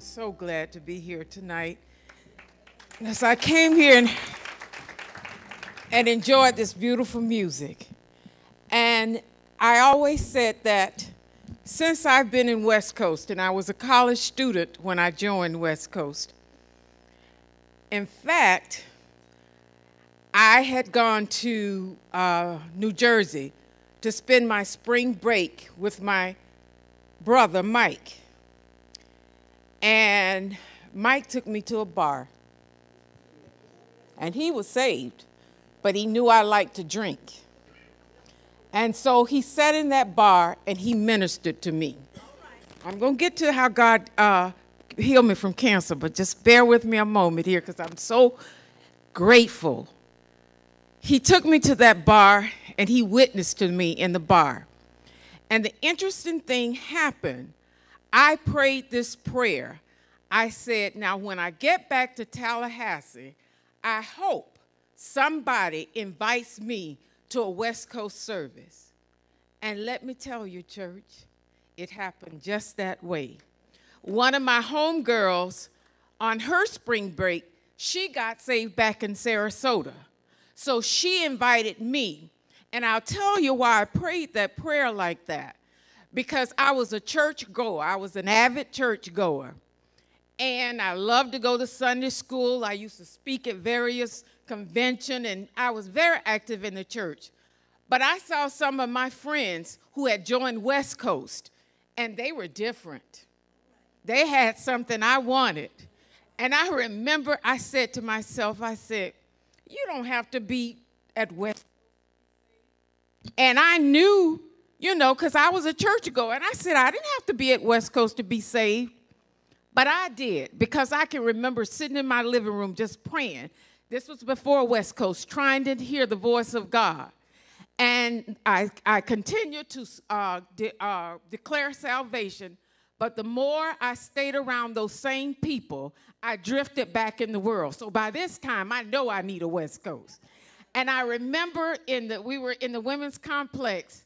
So glad to be here tonight. As I came here and enjoyed this beautiful music. And I always said that since I've been in West Coast, and I was a college student when I joined West Coast. In fact, I had gone to New Jersey to spend my spring break with my brother, Mike. And Mike took me to a bar. And he was saved, but he knew I liked to drink. And so he sat in that bar and he ministered to me. I'm going to get to how God healed me from cancer, but just bear with me a moment here because I'm so grateful. He took me to that bar and he witnessed to me in the bar. And the interesting thing happened. I prayed this prayer. I said, now when I get back to Tallahassee, I hope somebody invites me to a West Coast service. And let me tell you, church, it happened just that way. One of my homegirls, on her spring break, she got saved back in Sarasota. So she invited me. And I'll tell you why I prayed that prayer like that. Because I was a church goer. I was an avid church goer. And I loved to go to Sunday school. I used to speak at various conventions, and I was very active in the church. But I saw some of my friends who had joined West Coast, and they were different. They had something I wanted. And I remember I said to myself, I said, you don't have to be at West Coast. And I knew, you know, because I was a churchgoer, and I said I didn't have to be at West Coast to be saved. But I did, because I can remember sitting in my living room just praying. This was before West Coast, trying to hear the voice of God. And I continued to declare salvation, but the more I stayed around those same people, I drifted back in the world. So by this time, I know I need a West Coast. And I remember we were in the women's complex,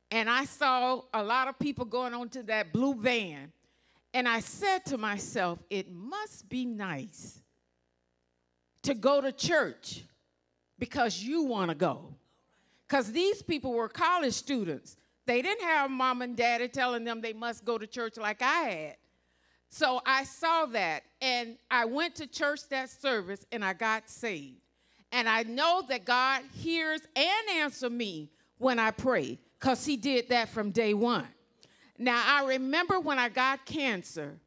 and I saw a lot of people going onto that blue van. And I said to myself, it must be nice to go to church because you want to go. Because these people were college students. They didn't have mom and daddy telling them they must go to church like I had. So I saw that, and I went to church that service, and I got saved. And I know that God hears and answers me when I pray, because he did that from day one. Now, I remember when I got cancer,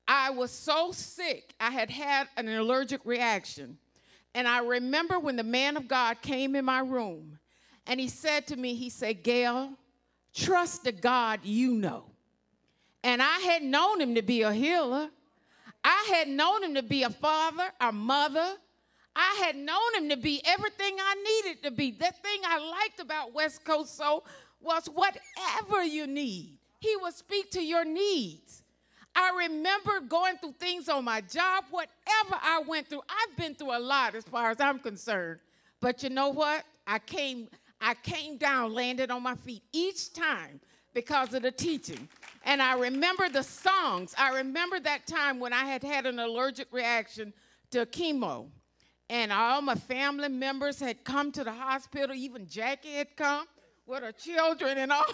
I was so sick. I had had an allergic reaction. And I remember when the man of God came in my room, and he said to me, he said, Gail, trust the God you know. And I had known him to be a healer. I had known him to be a father, a mother. I had known him to be everything I needed to be. The thing I liked about West Coast was whatever you need, he will speak to your needs. I remember going through things on my job, whatever I went through. I've been through a lot as far as I'm concerned. But you know what? I came down, landed on my feet each time because of the teaching. And I remember the songs. I remember that time when I had had an allergic reaction to chemo. And all my family members had come to the hospital. Even Jackie had come with her children and all.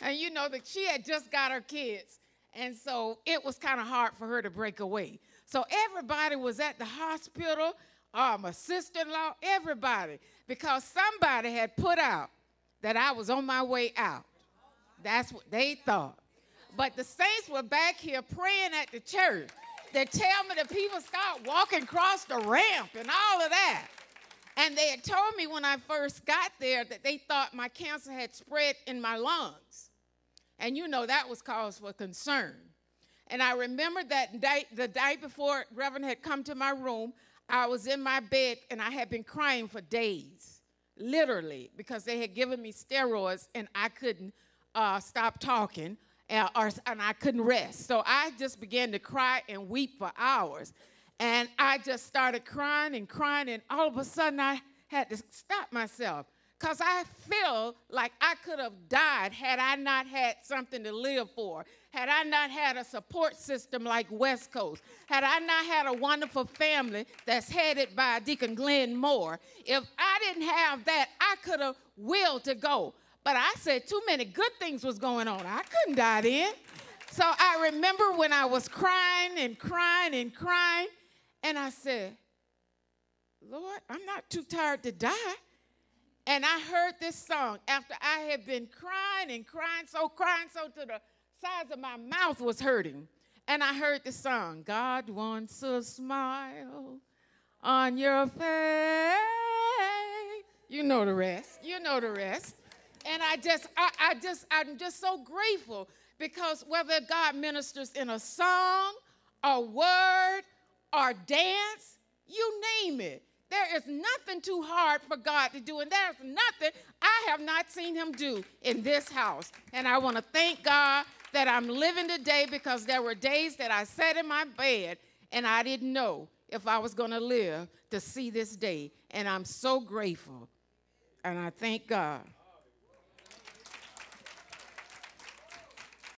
And you know that she had just got her kids. And so it was kind of hard for her to break away. So everybody was at the hospital, my sister-in-law, everybody, because somebody had put out that I was on my way out. That's what they thought. But the saints were back here praying at the church. They tell me that people start walking across the ramp and all of that. And they had told me when I first got there that they thought my cancer had spread in my lungs. And you know that was cause for concern. And I remember that the night before Reverend had come to my room, I was in my bed and I had been crying for days, literally, because they had given me steroids and I couldn't stop talking and I couldn't rest. So I just began to cry and weep for hours. And I just started crying, and all of a sudden I had to stop myself because I feel like I could have died had I not had something to live for, had I not had a support system like West Coast, had I not had a wonderful family that's headed by Deacon Glenn Moore, if I didn't have that, I could have willed to go. But I said too many good things was going on. I couldn't die then. So I remember when I was crying and crying and crying, and I said, Lord, I'm not too tired to die. And I heard this song after I had been crying and crying so to the sides of my mouth was hurting. And I heard the song, God wants a smile on your face. You know the rest. You know the rest. And I'm just so grateful because whether God ministers in a song, a word, or dance, you name it. There is nothing too hard for God to do, and there's nothing I have not seen him do in this house. And I want to thank God that I'm living today because there were days that I sat in my bed and I didn't know if I was going to live to see this day. And I'm so grateful, and I thank God.